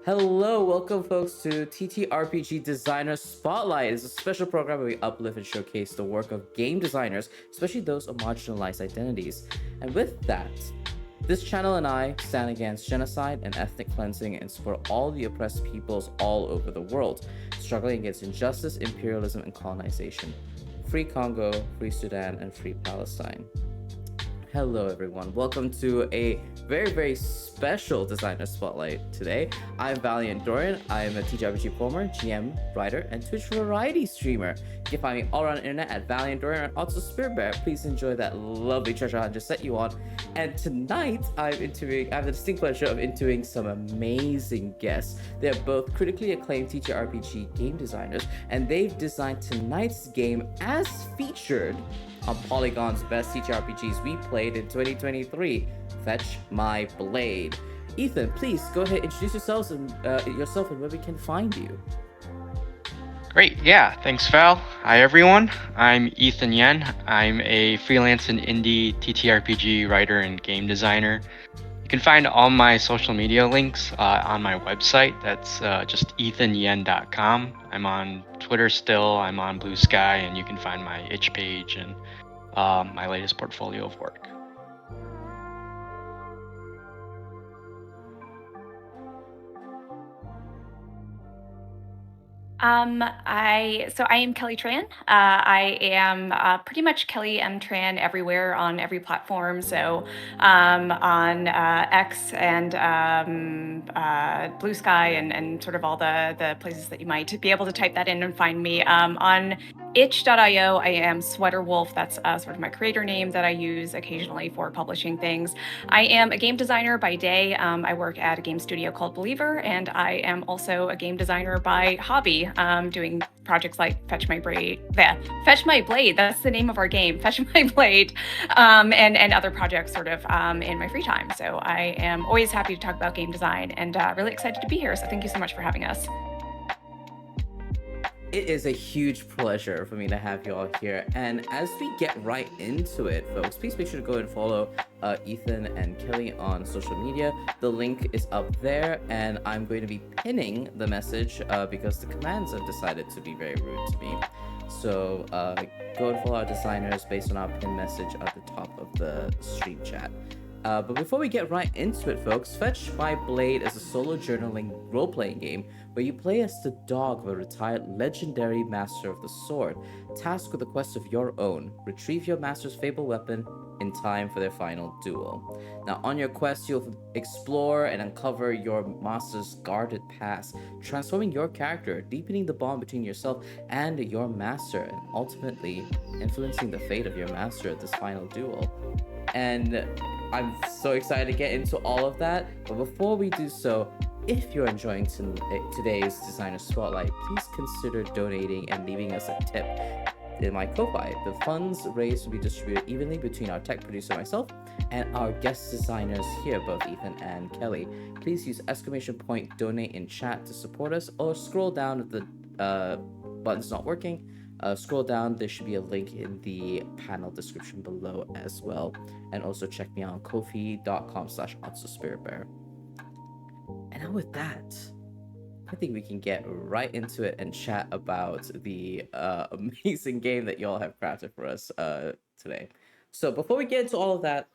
Hello, welcome folks to Ttrpg Designer Spotlight. It's a special program where we uplift and showcase the work of game designers, especially those of marginalized identities. And with that, this channel and I stand against genocide and ethnic cleansing and support all the oppressed peoples all over the world, struggling against injustice, imperialism, and colonization. Free Congo, free Sudan, and free Palestine. Hello, everyone. Welcome to a very special designer spotlight today. I'm Valiant Dorian. I'm a TTRPG performer, GM, writer, and Twitch variety streamer. You can find me all around the internet at Valiant Dorian and also SpiritBear. Please enjoy that lovely treasure hunt just set you on. And tonight, I have the distinct pleasure of interviewing some amazing guests. They're both critically acclaimed TTRPG game designers, and they've designed tonight's game as featured on Polygon's best TTRPGs we played in 2023, Fetch My Blade. Ethan, please go ahead, introduce yourself and where we can find you. Great, yeah, thanks Val. Hi everyone, I'm Ethan Yen. I'm a freelance and indie TTRPG writer and game designer. You can find all my social media links on my website. That's just ethanyen.com. I'm on Twitter still, I'm on Blue Sky, and you can find my itch page and my latest portfolio of work. I am Kelly Tran. I am pretty much Kelly M Tran everywhere on every platform. So on X and Blue Sky and sort of all the places that you might be able to type that in and find me. On itch.io, I am Sweater Wolf. That's sort of my creator name that I use occasionally for publishing things. I am a game designer by day. I work at a game studio called Believer, and I am also a game designer by hobby, doing projects like Fetch My Blade. That's the name of our game, Fetch My Blade, and other projects sort of in my free time. So I am always happy to talk about game design and really excited to be here. So thank you so much for having us. It is a huge pleasure for me to have you all here. And as we get right into it, folks, please make sure to go and follow Ethan and Kelly on social media. The link is up there, and I'm going to be pinning the message because the commands have decided to be very rude to me. So go and follow our designers based on our pin message at the top of the stream chat. But before we get right into it, folks, Fetch My Blade is a solo journaling role-playing game where you play as the dog of a retired legendary master of the sword, tasked with a quest of your own. Retrieve your master's fabled weapon in time for their final duel. Now, on your quest, you'll explore and uncover your master's guarded past, transforming your character, deepening the bond between yourself and your master, and ultimately influencing the fate of your master at this final duel. And I'm so excited to get into all of that. But before we do so, if you're enjoying today's Designer Spotlight, please consider donating and leaving us a tip in my Ko-Fi. The funds raised will be distributed evenly between our tech producer, myself, and our guest designers here, both Ethan and Kelly. Please use ! donate in chat to support us, or scroll down if the button's not working. Scroll down, there should be a link in the panel description below as well. And also check me out on kofi.com/OtsoSpiritBear. And now with that, I think we can get right into it and chat about the amazing game that y'all have crafted for us today. So before we get into all of that,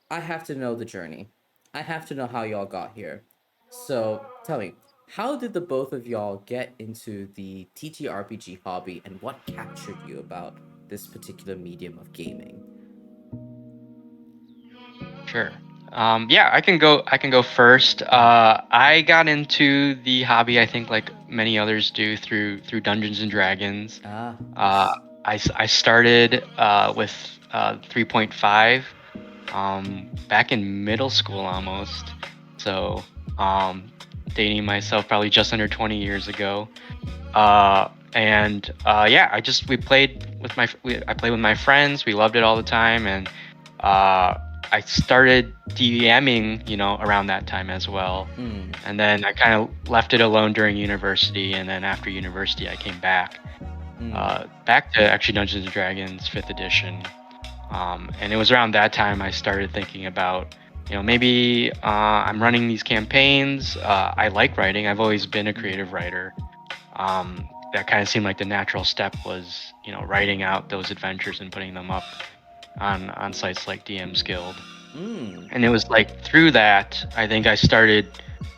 I have to know the journey. I have to know how y'all got here. So tell me, how did the both of y'all get into the TTRPG hobby, and what captured you about this particular medium of gaming? Sure. Yeah, I can go first. I got into the hobby, I think, like many others do, through Dungeons and Dragons. I started with 3.5 back in middle school almost. So dating myself probably just under 20 years ago. And yeah, I played with my friends. We loved it all the time, and I started DMing, around that time as well. And then I kind of left it alone during university, and then after university, I came back to actually Dungeons and Dragons 5th edition. And it was around that time I started thinking about maybe I'm running these campaigns. I like writing. I've always been a creative writer. That kind of seemed like the natural step was, writing out those adventures and putting them up on sites like DM's Guild. And it was like through that, I think I started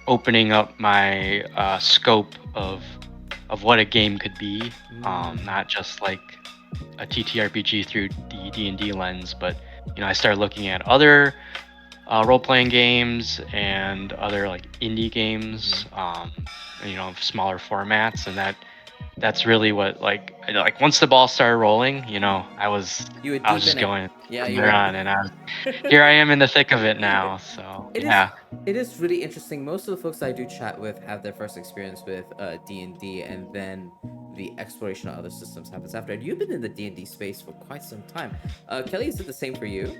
opening up my scope of what a game could be, not just like a TTRPG through the D&D lens, but I started looking at other role-playing games and other like indie games, smaller formats, and that's really what like once the ball started rolling, I was just going on, and here I am in the thick of it now. So it is really interesting. Most of the folks I do chat with have their first experience with D&D, and then the exploration of other systems happens after. And you've been in the D&D space for quite some time. Kelly, is it the same for you?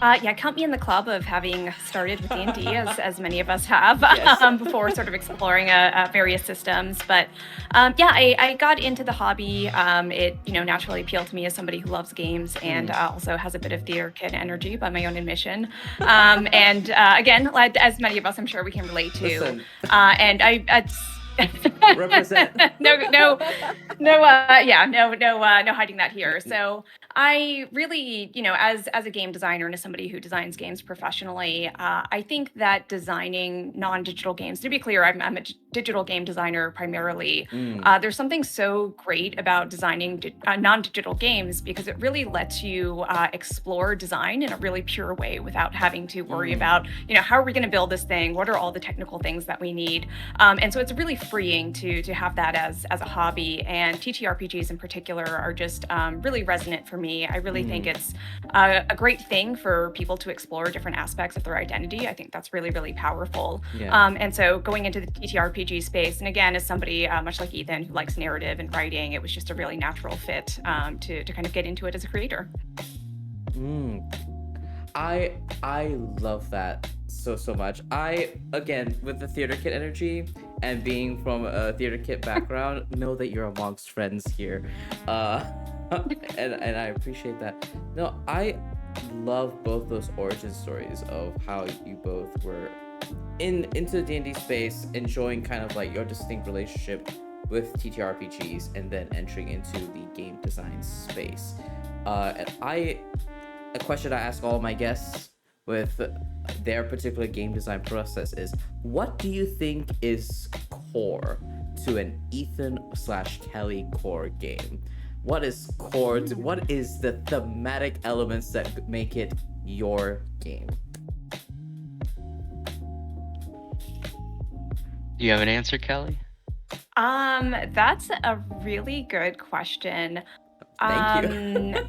Yeah, count me in the club of having started with D&D, as many of us have, before sort of exploring various systems. But I got into the hobby. It naturally appealed to me as somebody who loves games and also has a bit of theater kid energy by my own admission. And again, as many of us, I'm sure we can relate to. Listen. And I. Represent. No hiding that here. So I really, as a game designer and as somebody who designs games professionally, I think that designing non-digital games, to be clear, I'm a digital game designer primarily. There's something so great about designing non-digital games because it really lets you explore design in a really pure way without having to worry about, how are we going to build this thing? What are all the technical things that we need? And so it's really freeing to have that as a hobby, and TTRPGs in particular are just really resonant for me. I really think it's a great thing for people to explore different aspects of their identity. I think that's really, really powerful. And so going into the TTRPG space, and again, as somebody much like Ethan who likes narrative and writing, it was just a really natural fit to kind of get into it as a creator. I love that so much. I, again, with the theater kid energy and being from a theater kid background, know that you're amongst friends here. And I appreciate that. No, I love both those origin stories of how you both were into the D&D space, enjoying kind of like your distinct relationship with TTRPGs, and then entering into the game design space. And a question I ask all my guests with their particular game design process is, what do you think is core to an Ethan/Kelly core game? What is core to, what is the thematic elements that make it your game? Do you have an answer, Kelly? That's a really good question. Thank you.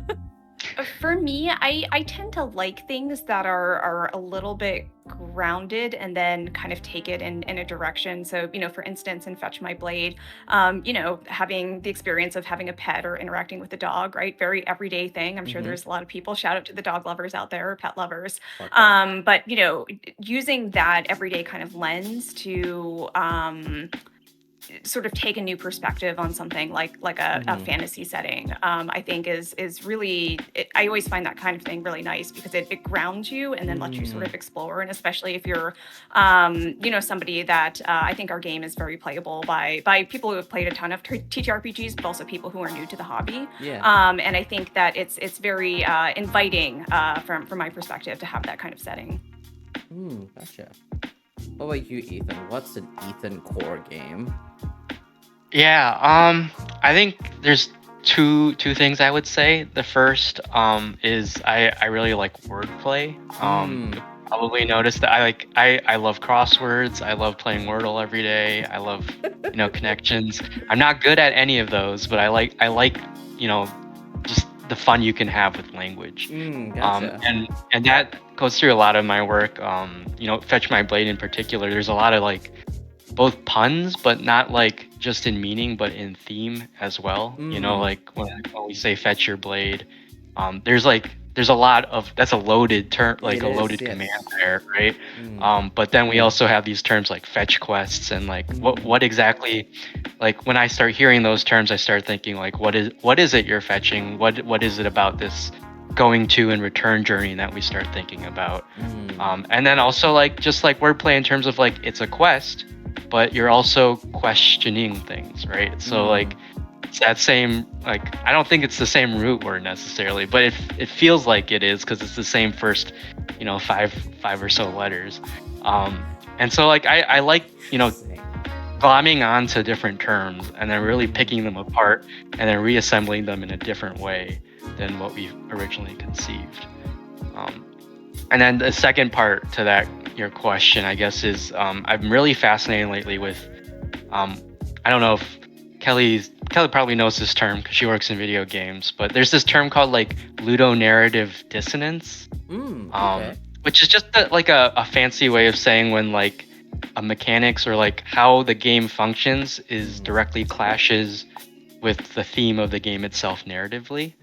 For me, I tend to like things that are a little bit grounded and then kind of take it in a direction. So, for instance, in Fetch My Blade, having the experience of having a pet or interacting with a dog, right? Very everyday thing. I'm sure there's a lot of people, shout out to the dog lovers out there, or pet lovers. But, using that everyday kind of lens to sort of take a new perspective on something like a fantasy setting, I think is really, I always find that kind of thing really nice because it grounds you and then lets you sort of explore. And especially if you're somebody that I think our game is very playable by people who have played a ton of TTRPGs, but also people who are new to the hobby. And I think that it's very inviting from my perspective to have that kind of setting. Gotcha. What about you, Ethan? What's an Ethan core game? Yeah, I think there's two things I would say. The first is I really like wordplay. Probably noticed that I love crosswords. I love playing Wordle every day. I love connections. I'm not good at any of those, but I like just the fun you can have with language. Gotcha. And that goes through a lot of my work. Fetch My Blade in particular, there's a lot of like both puns, but not like just in meaning, but in theme as well. Like when we say fetch your blade, there's a lot of, that's a loaded term, like a loaded command there, right? But then we also have these terms like fetch quests and like what exactly, like when I start hearing those terms, I start thinking like, what is it you're fetching? What is it about this going to and return journey that we start thinking about. Mm. And then also like just like wordplay in terms of like it's a quest, but you're also questioning things, right? So like it's that same, like I don't think it's the same root word necessarily, but it feels like it is because it's the same first, you know, five or so letters. And so like I like, you know, glomming onto different terms and then really picking them apart and then reassembling them in a different way than what we originally conceived. And then the second part to that, your question, I guess, is I'm really fascinated lately with, I don't know if Kelly probably knows this term because she works in video games, but there's this term called like ludonarrative dissonance, Okay. which is just like a fancy way of saying when like a mechanics or like how the game functions is directly clashes with the theme of the game itself narratively.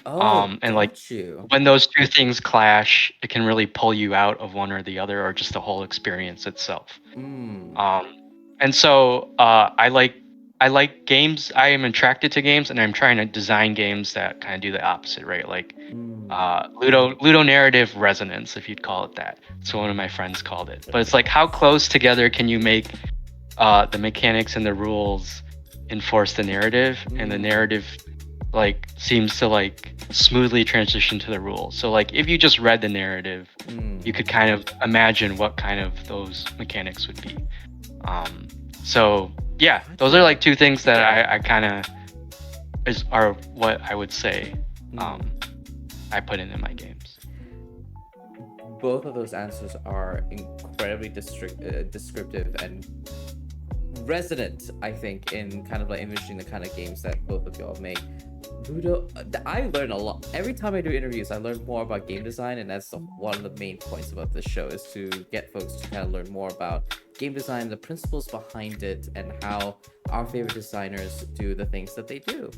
Oh, And like got you. when those two things clash, it can really pull you out of one or the other, or just the whole experience itself. And so I like games. I am attracted to games, and I'm trying to design games that kind of do the opposite, right? Like ludonarrative resonance, if you'd call it that. So one of my friends called it. But it's like how close together can you make the mechanics and the rules enforce the narrative, and the narrative like seems to like smoothly transition to the rules. So like if you just read the narrative, you could kind of imagine what kind of those mechanics would be. So yeah, those are like two things that I kind of are what I would say I put into my games. Both of those answers are incredibly descriptive and resonant, I think, in kind of like envisioning the kind of games that both of y'all make. Ludo, I learn a lot. Every time I do interviews, I learn more about game design, and that's one of the main points about this show, is to get folks to kind of learn more about game design, the principles behind it, and how our favorite designers do the things that they do,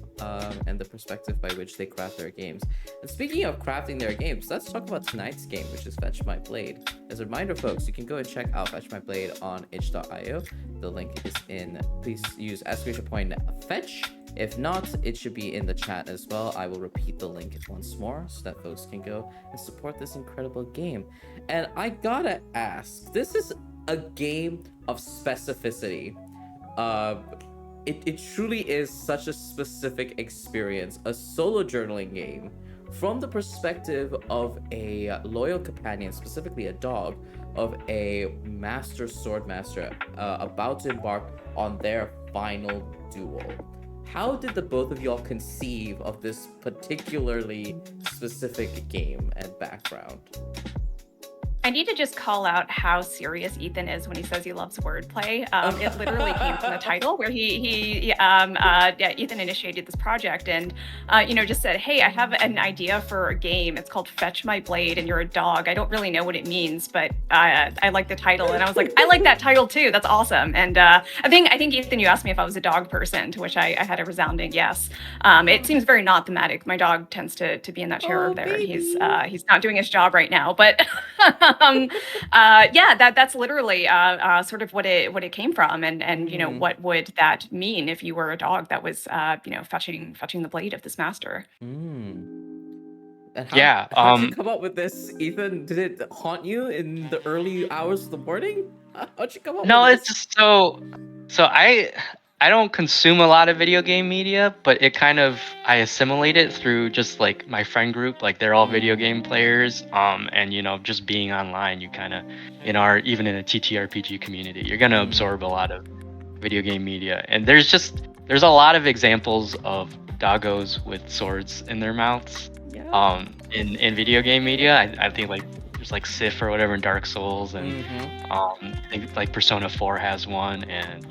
and the perspective by which they craft their games. And speaking of crafting their games, let's talk about tonight's game, which is Fetch My Blade. As a reminder, folks, you can go and check out Fetch My Blade on itch.io. The link is in. Please use !fetch. If not, it should be in the chat as well. I will repeat the link once more so that folks can go and support this incredible game. And I gotta ask, this is a game of specificity. It truly is such a specific experience, a solo journaling game from the perspective of a loyal companion, specifically a dog, of a master sword master about to embark on their final duel. How did the both of y'all conceive of this particularly specific game and background? I need to just call out how serious Ethan is when he says he loves wordplay. It literally came from the title, where Ethan initiated this project and, just said, hey, I have an idea for a game. It's called Fetch My Blade, and you're a dog. I don't really know what it means, but I like the title. And I was like, I like that title too. That's awesome. And I think Ethan, you asked me if I was a dog person, to which I had a resounding yes. It seems very not thematic. My dog tends to be in that chair over there. Baby. He's not doing his job right now, but that's literally sort of what it came from, and what would that mean if you were a dog that was fetching the blade of this master. And how'd you come up with this, Ethan? Did it haunt you in the early hours of the morning? How'd you come up with this? No, it's just so I don't consume a lot of video game media, but it kind of, I assimilate it through just like my friend group, like they're all video game players, and just being online, you kind of, even in a TTRPG community, you're gonna absorb a lot of video game media, and there's a lot of examples of doggos with swords in their mouths, in video game media. I think like there's like Sif or whatever in Dark Souls, and I think like Persona 4 has one, and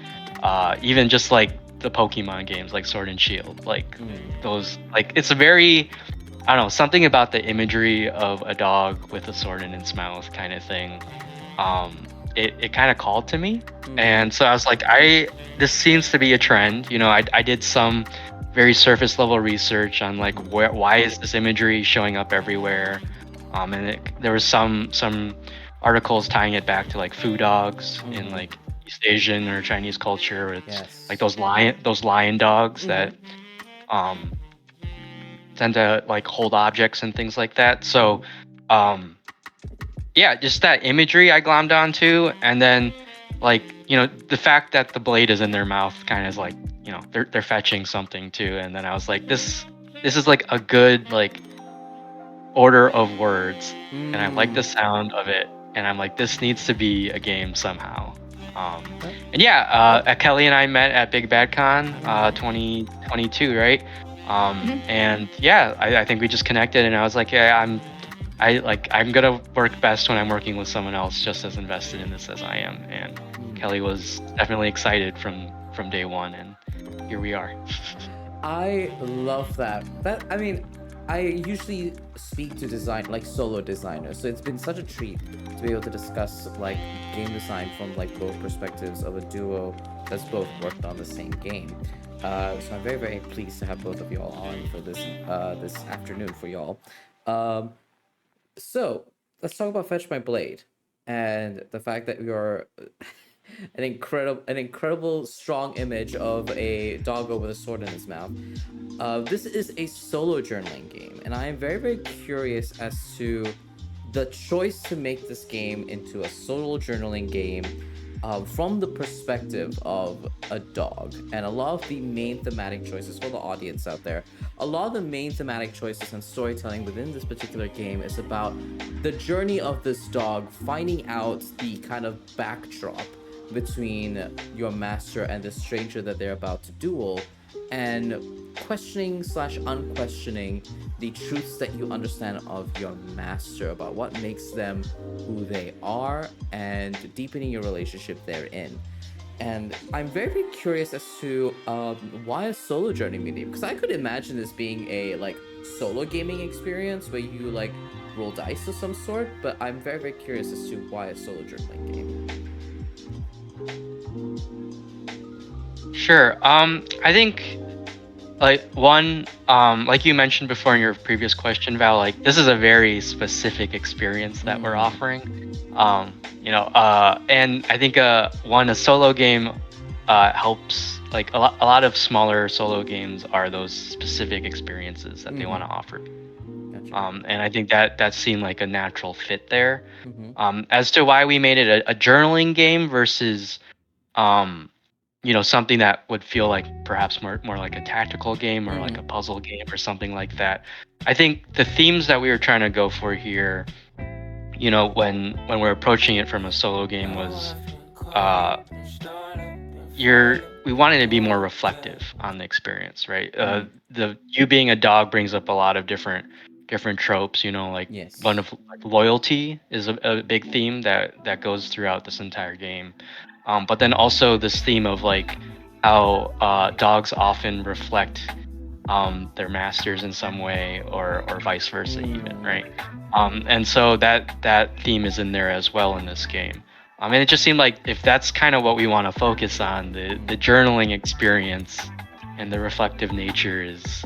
even just like the Pokemon games like Sword and Shield, like those, like it's a very, I don't know, something about the imagery of a dog with a sword in its mouth kind of thing. It kind of called to me, and so I was like, this seems to be a trend. I did some very surface level research on like why is this imagery showing up everywhere, and there was some articles tying it back to like food dogs in like East Asian or Chinese culture. It's like those lion dogs that tend to like hold objects and things like that. So, yeah, just that imagery I glommed onto, and then like the fact that the blade is in their mouth kind of is like they're fetching something too, and then I was like this is like a good like order of words, and I like the sound of it, and I'm like this needs to be a game somehow. And yeah, Kelly and I met at Big Bad Con 2022, right? And yeah, I think we just connected, and I was like, yeah, I'm gonna work best when I'm working with someone else just as invested in this as I am. And Kelly was definitely excited from day one, and here we are. I love that. I mean, I usually speak to solo designers, so it's been such a treat to be able to discuss like game design from like both perspectives of a duo that's both worked on the same game. So I'm very, very pleased to have both of y'all on for this afternoon for y'all. So let's talk about Fetch My Blade and the fact that you're an incredible strong image of a doggo with a sword in his mouth. This is a solo journaling game, and I am very, very curious as to the choice to make this game into a solo journaling game from the perspective of a dog. And a lot of the main thematic choices for the audience out there, a lot of the main thematic choices and storytelling within this particular game is about the journey of this dog finding out the kind of backdrop between your master and the stranger that they're about to duel, and questioning / unquestioning the truths that you understand of your master about what makes them who they are, and deepening your relationship therein. And I'm very, very curious as to why a solo journey medium, because I could imagine this being a like solo gaming experience where you like roll dice of some sort, but I'm very, very curious as to why a solo journaling game. Sure. I think like one, like you mentioned before in your previous question, Val, like this is a very specific experience that we're offering. And I think a solo game helps. Like a lot of smaller solo games are those specific experiences that they want to offer. Gotcha. And I think that seemed like a natural fit there. As to why we made it a journaling game versus something that would feel like perhaps more like a tactical game or like a puzzle game or something like that. I think the themes that we were trying to go for here, when we're approaching it from a solo game was we wanted to be more reflective on the experience, right? You being a dog brings up a lot of different tropes, Yes. One of like loyalty is a big theme that goes throughout this entire game. But then also this theme of like how dogs often reflect their masters in some way, or vice versa even, right? And so that theme is in there as well in this game. And it just seemed like if that's kind of what we want to focus on, the journaling experience and the reflective nature is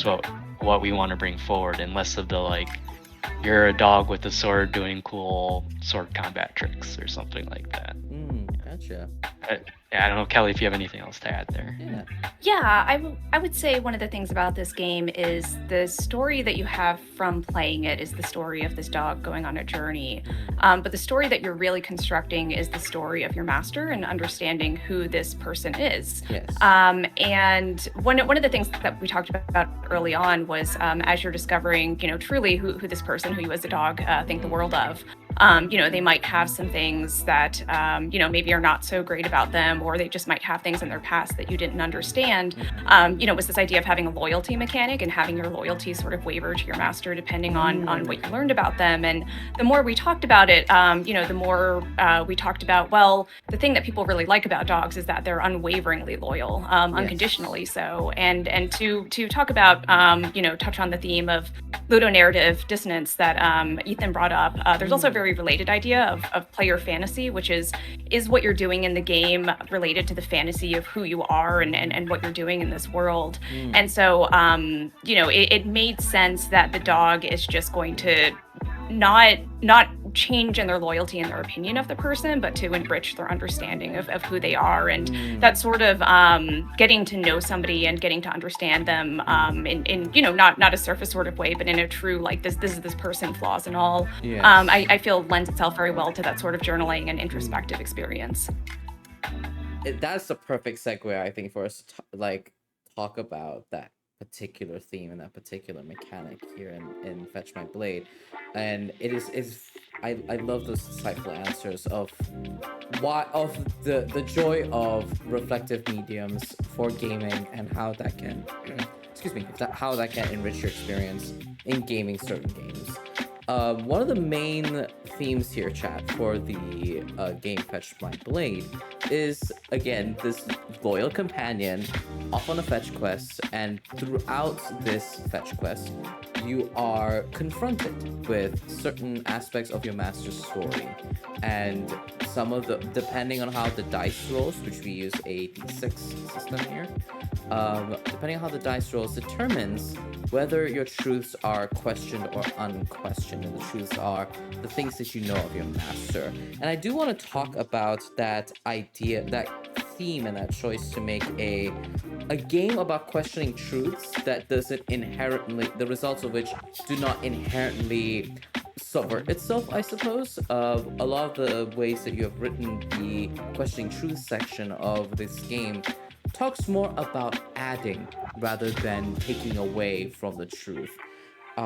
what we want to bring forward, and less of the like you're a dog with a sword doing cool sword combat tricks or something like that. Gotcha. I don't know, Kelly, if you have anything else to add there. Yeah, I would say one of the things about this game is the story that you have from playing it is the story of this dog going on a journey. But the story that you're really constructing is the story of your master and understanding who this person is. Yes. And one of the things that we talked about early on was as you're discovering, truly who this person who you as a dog think the world of. They might have some things that, maybe are not so great about them, or they just might have things in their past that you didn't understand. It was this idea of having a loyalty mechanic and having your loyalty sort of waver to your master depending on what you learned about them. And the more we talked about it, the more we talked about, well, the thing that people really like about dogs is that they're unwaveringly loyal, unconditionally so. And to talk about, touch on the theme of ludonarrative dissonance that Ethan brought up, there's also a very related idea of player fantasy, which is what you're doing in the game related to the fantasy of who you are and what you're doing in this world. And so, it made sense that the dog is just going to not change in their loyalty and their opinion of the person, but to enrich their understanding of who they are. And that sort of getting to know somebody and getting to understand them in not a surface sort of way, but in a true, like, this is this person, flaws and all. Yes. I feel lends itself very well to that sort of journaling and introspective experience. That's the perfect segue, I think, for us to talk about that particular theme and that particular mechanic here in Fetch My Blade. And it is I love those insightful answers of the joy of reflective mediums for gaming and how that can how that can enrich your experience in gaming certain games. One of the main themes here, chat, for the game Fetch My Blade is, again, this loyal companion off on a fetch quest, and throughout this fetch quest, you are confronted with certain aspects of your master's story. And depending on how the dice rolls, which we use a d6 system here, depending on how the dice rolls determines whether your truths are questioned or unquestioned, and the truths are the things that you know of your master. And I do want to talk about that idea, that theme, and that choice to make a game about questioning truths that doesn't inherently, the results of which do not inherently subvert itself, I suppose. A lot of the ways that you have written the questioning truth section of this game talks more about adding rather than taking away from the truth,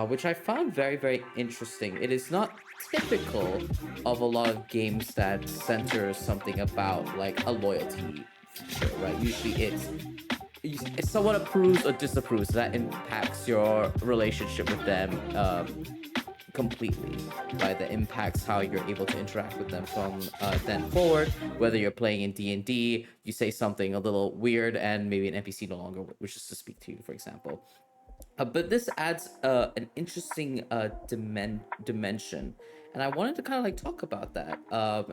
which I found very, very interesting. It is not typical of a lot of games that center something about like a loyalty feature, right? Usually it's someone approves or disapproves that impacts your relationship with them completely, right? That impacts how you're able to interact with them from then forward. Whether you're playing in D&D, you say something a little weird and maybe an NPC no longer wishes to speak to you, for example. But this adds an interesting dimension, and I wanted to kind of like talk about that.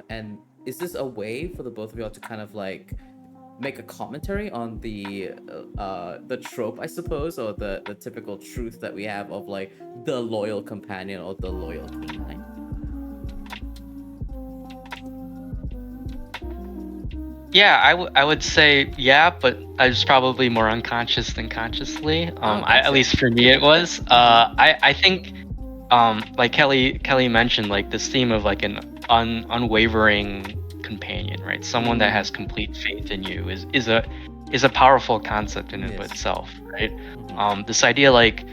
And is this a way for the both of y'all to kind of like make a commentary on the trope, I suppose, or the typical truth that we have of like the loyal companion or the loyal canine? Yeah, I would say yeah, but I was probably more unconscious than consciously. At least for me it was. I think like Kelly mentioned, like this theme of like an unwavering companion, right? Someone that has complete faith in you is a powerful concept in and of itself, right? This idea, like,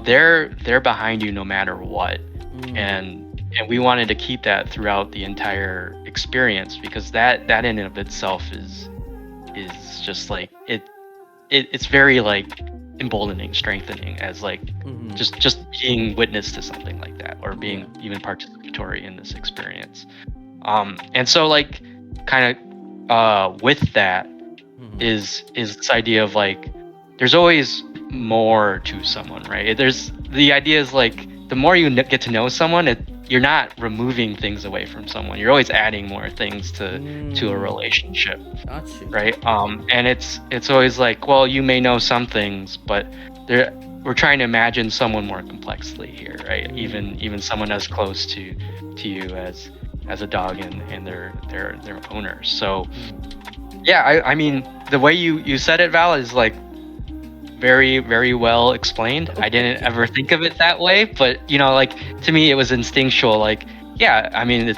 they're behind you no matter what, and we wanted to keep that throughout the entire experience, because that in and of itself is just like it's very like emboldening, strengthening, as like just being witness to something like that, or being even participatory in this experience. And so like kind of with that is this idea of like there's always more to someone, right? There's the idea is like the more you get to know someone, you're not removing things away from someone. You're always adding more things to a relationship. Gotcha. Right? And it's always like, well, you may know some things, but we're trying to imagine someone more complexly here, right? Even someone as close to you as a dog and their owners. So yeah, I mean the way you said it, Val, is like very, very well explained. I didn't ever think of it that way, but like to me it was instinctual. Like, yeah, I mean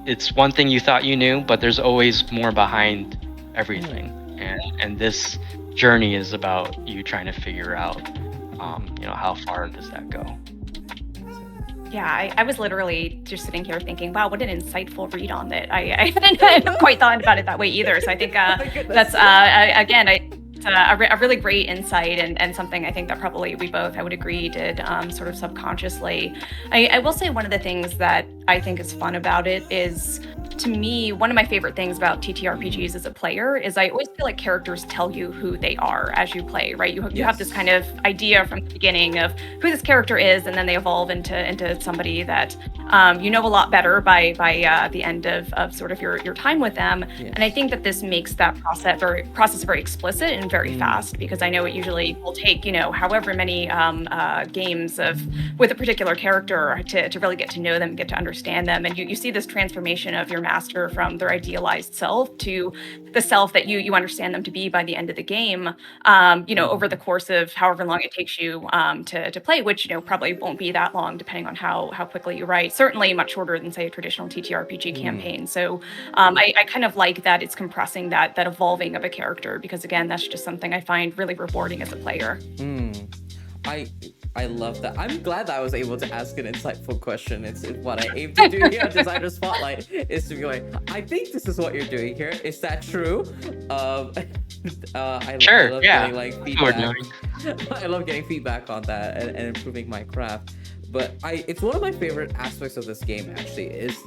it's one thing you thought you knew, but there's always more behind everything, and this journey is about you trying to figure out how far does that go. Yeah, I was literally just sitting here thinking, wow, what an insightful read on that. I hadn't quite thought about it that way either. So I think that's, again, it's a really great insight, and something I think that probably I would agree, did sort of subconsciously. I will say one of the things that I think is fun about it is, to me, one of my favorite things about TTRPGs as a player is I always feel like characters tell you who they are as you play, right? You have this kind of idea from the beginning of who this character is, and then they evolve into somebody that you know a lot better by the end of sort of your time with them. And I think that this makes that process very explicit and very fast, because I know it usually will take, however many games with a particular character to really get to know them, get to understand them. And you see this transformation of your master from their idealized self to the self that you understand them to be by the end of the game, over the course of however long it takes you to play, which, probably won't be that long depending on how quickly you write. Certainly much shorter than, say, a traditional TTRPG campaign. So I kind of like that it's compressing that evolving of a character, because again, that's just something I find really rewarding as a player. I love that. I'm glad that I was able to ask an insightful question. It's what I aim to do here on Designer Spotlight, is to be like, I think this is what you're doing here. Is that true? I love getting like feedback. I love getting feedback on that and improving my craft. But it's one of my favorite aspects of this game, actually, is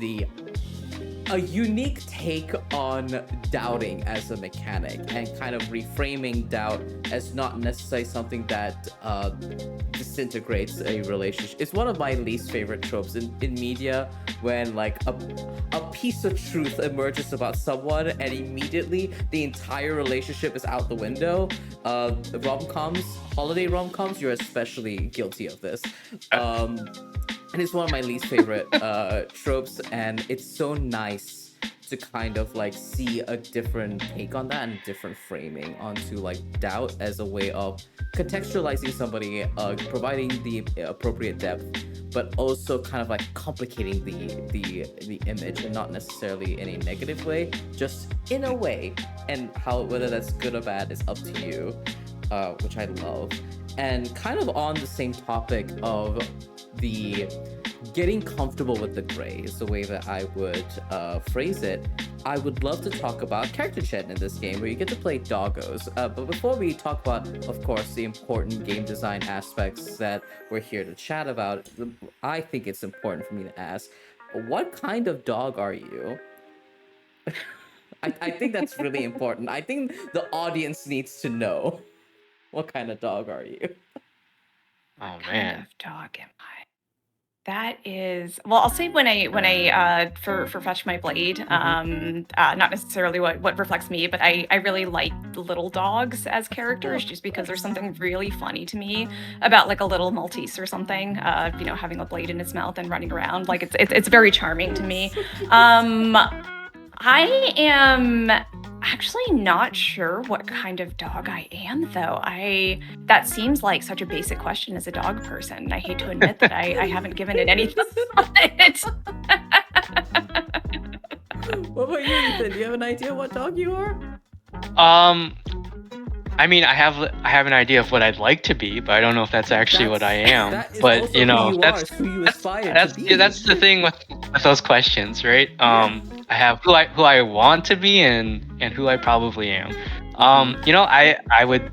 a unique take on doubting as a mechanic, and kind of reframing doubt as not necessarily something that disintegrates a relationship. It's one of my least favorite tropes in media, when like a piece of truth emerges about someone and immediately the entire relationship is out the window. Rom-coms, holiday rom-coms, you're especially guilty of this. And it's one of my least favorite tropes, and it's so nice to kind of like see a different take on that and different framing onto like doubt as a way of contextualizing somebody, providing the appropriate depth, but also kind of like complicating the image, and not necessarily in a negative way, just in a way. And whether that's good or bad is up to you, which I love. And kind of on the same topic of the getting comfortable with the gray is the way that I would phrase it. I would love to talk about character chat in this game, where you get to play Doggos. But before we talk about, of course, the important game design aspects that we're here to chat about, I think it's important for me to ask, what kind of dog are you? I think that's really important. I think the audience needs to know. What kind of dog are you? Oh What kind man. of dog am I? That is, well, I'll say when I for Fetch My Blade, not necessarily what reflects me, but I really like the little dogs as characters, just because there's something really funny to me about like a little Maltese or something, having a blade in its mouth and running around. Like it's very charming to me. I am actually not sure what kind of dog I am, though. That seems like such a basic question as a dog person. I hate to admit that I haven't given it any thought. What about you, Ethan? Do you have an idea what dog you are? I mean, I have an idea of what I'd like to be, but I don't know if that's actually what I am. That is But also who you that's are, who you aspire that's to be. that's the thing with those questions, right? I have who I want to be and who I probably am. I would.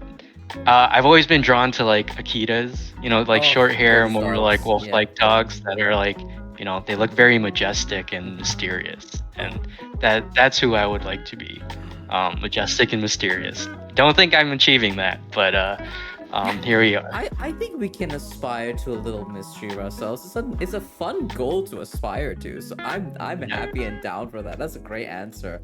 I've always been drawn to like Akitas, like short hair, those more dogs, like wolf-like dogs that are like, they look very majestic and mysterious, and that's who I would like to be. Majestic and mysterious. Don't think I'm achieving that, but here we are. I think we can aspire to a little mystery of ourselves. It's a fun goal to aspire to, so I'm happy and down for that. That's a great answer.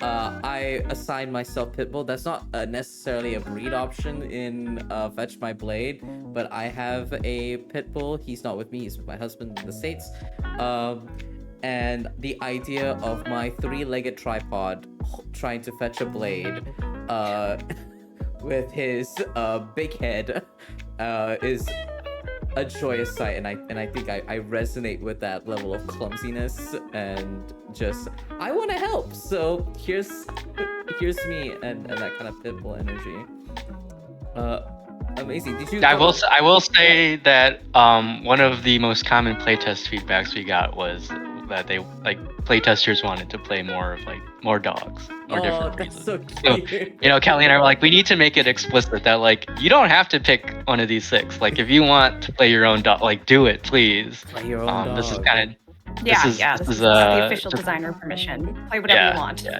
I assign myself Pitbull. That's not necessarily a breed option in Fetch My Blade, but I have a Pitbull. He's not with me, he's with my husband in the States. And the idea of my three-legged tripod trying to fetch a blade with his big head is a joyous sight, and I think I resonate with that level of clumsiness, and just I want to help. So here's me and that kind of Pitbull energy. Amazing. Did you? I will say that one of the most common playtest feedbacks we got was that they playtesters wanted to play more of more dogs, more different breeds. That's so cute. So, Kelly and I were like, we need to make it explicit that you don't have to pick one of these 6. If you want to play your own dog, do it, please. Play your own dog. This is kind of This is the official designer permission. Play whatever you want. Yeah.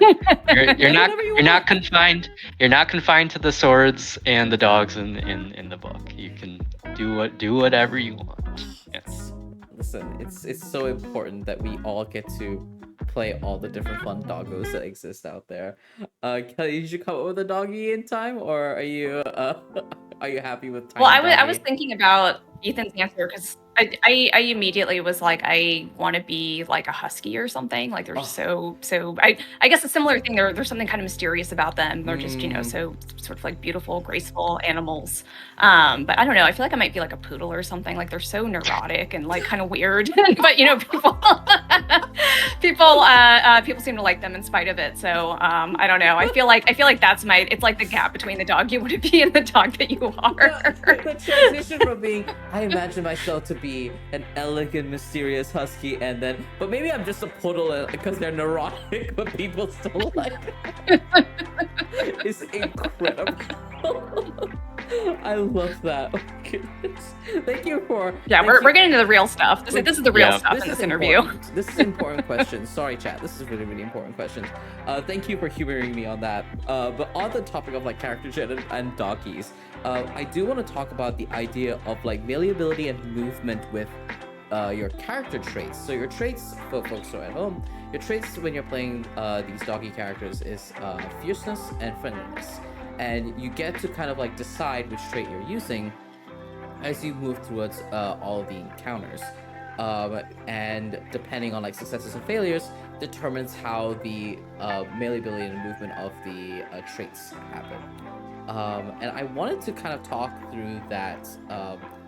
You're not confined. You're not confined to the swords and the dogs in the book. You can do whatever you want. Yes. Listen, it's so important that we all get to play all the different fun doggos that exist out there. Kelly, did you come up with a doggy in time, or are you are you happy with tiny Well, I doggy? was thinking about Ethan's answer because I immediately was like, I want to be like a husky or something. Like they're so I guess a similar thing. There's something kind of mysterious about them. They're just so sort of like beautiful, graceful animals. But I don't know. I feel like I might be like a poodle or something. Like they're so neurotic and like kind of weird. But people seem to like them in spite of it. So I don't know. I feel like that's it's like the gap between the dog you want to be and the dog that you are. The transition from being, I imagine myself to be an elegant, mysterious husky, and then, but maybe I'm just a poodle because they're neurotic, but people still like it. It's incredible. I love that. Oh, goodness. Thank you for. Yeah, we're getting into the real stuff. This is the real stuff in this interview. This is important questions. Sorry, chat. This is really, really important questions. Thank you for humoring me on that. But on the topic of like character gen and doggies, I do want to talk about the idea of like malleability and movement with your character traits. So your traits, for folks who are at home, your traits when you're playing these doggy characters is fierceness and friendliness. And you get to kind of like decide which trait you're using as you move towards all of the encounters. And depending on like successes and failures, determines how the malleability and movement of the traits happen. And I wanted to kind of talk through that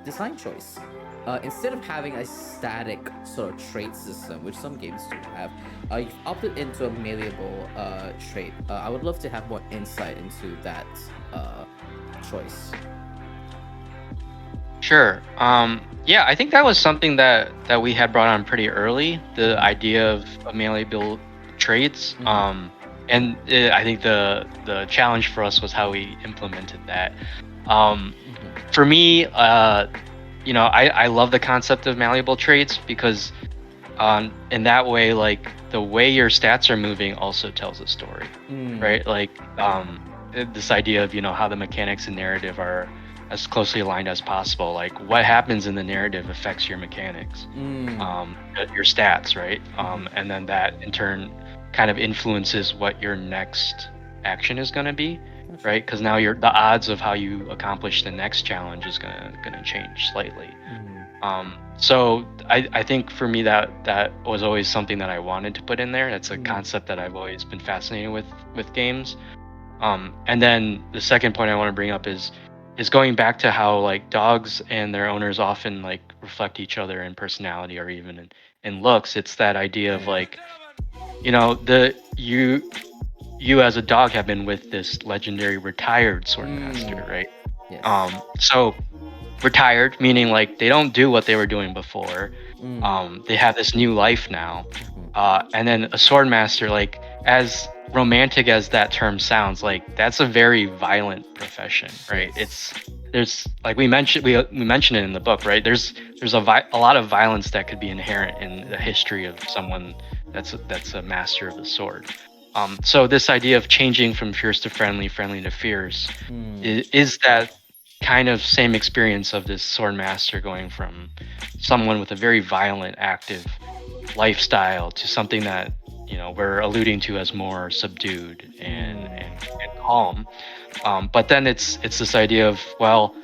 design choice. Instead of having a static sort of trait system, which some games do have, you've opted into a malleable trait. I would love to have more insight into that choice. Sure. Yeah, I think that was something that we had brought on pretty early, the idea of malleable traits. And I think the challenge for us was how we implemented that. For me, I love the concept of malleable traits because in that way, like the way your stats are moving also tells a story, right? Like this idea of how the mechanics and narrative are as closely aligned as possible. Like what happens in the narrative affects your mechanics, your stats, right? And then that in turn kind of influences what your next action is going to be, right? Because now the odds of how you accomplish the next challenge is gonna change slightly. So I think for me that was always something that I wanted to put in there. That's a concept that I've always been fascinated with games. And then the second point I want to bring up is going back to how like dogs and their owners often like reflect each other in personality or even in looks. It's that idea of like, you as a dog have been with this legendary retired swordmaster, right? Yes. So retired meaning like they don't do what they were doing before. They have this new life now. And then a swordmaster, like as romantic as that term sounds, like that's a very violent profession, right? There's like we mentioned it in the book, right? There's a lot of violence that could be inherent in the history of someone that's a master of the sword. So this idea of changing from fierce to friendly to fierce is that kind of same experience of this sword master going from someone with a very violent, active lifestyle to something that we're alluding to as more subdued and calm. But then it's this idea of, well,